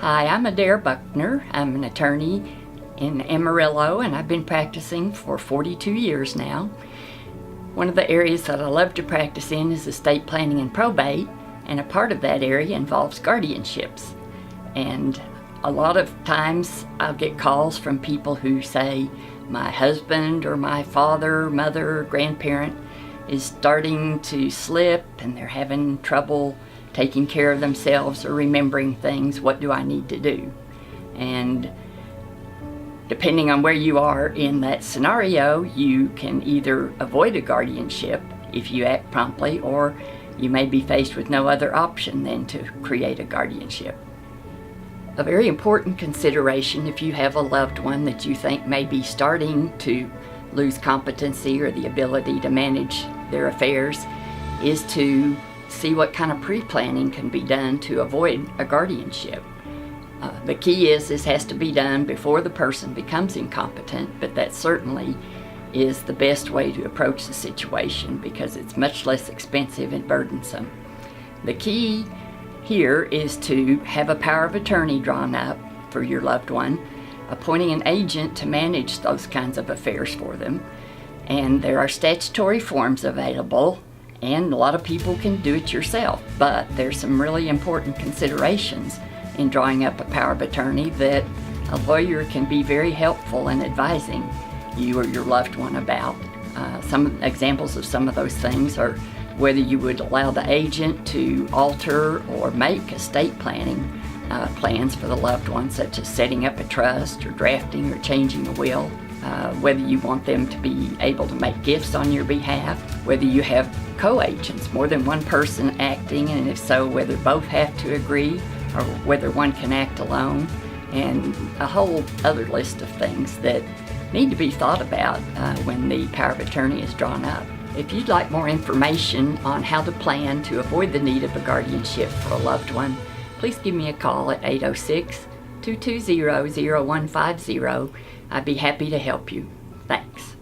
Hi, I'm Adair Buckner. I'm an attorney in Amarillo, and I've been practicing for 42 years now. One of the areas that I love to practice in is estate planning and probate, and a part of that area involves guardianships. And a lot of times I'll get calls from people who say, my husband or my father, mother, or grandparent is starting to slip and they're having trouble taking care of themselves or remembering things. What do I need to do? And depending on where you are in that scenario, you can either avoid a guardianship if you act promptly, or you may be faced with no other option than to create a guardianship. A very important consideration if you have a loved one that you think may be starting to lose competency or the ability to manage their affairs is to see what kind of pre-planning can be done to avoid a guardianship. The key is this has to be done before the person becomes incompetent, but that certainly is the best way to approach the situation because it's much less expensive and burdensome. The key here is to have a power of attorney drawn up for your loved one, appointing an agent to manage those kinds of affairs for them. And there are statutory forms available, and a lot of people can do it yourself, but there's some really important considerations in drawing up a power of attorney that a lawyer can be very helpful in advising you or your loved one about. Some examples of some of those things are whether you would allow the agent to alter or make estate planning plans for the loved one, such as setting up a trust or drafting or changing a will, whether you want them to be able to make gifts on your behalf, whether you have co-agents, more than one person acting, and if so, whether both have to agree or whether one can act alone, and a whole other list of things that need to be thought about when the power of attorney is drawn up. If you'd like more information on how to plan to avoid the need of a guardianship for a loved one, please give me a call at 806-220-0150. I'd be happy to help you. Thanks.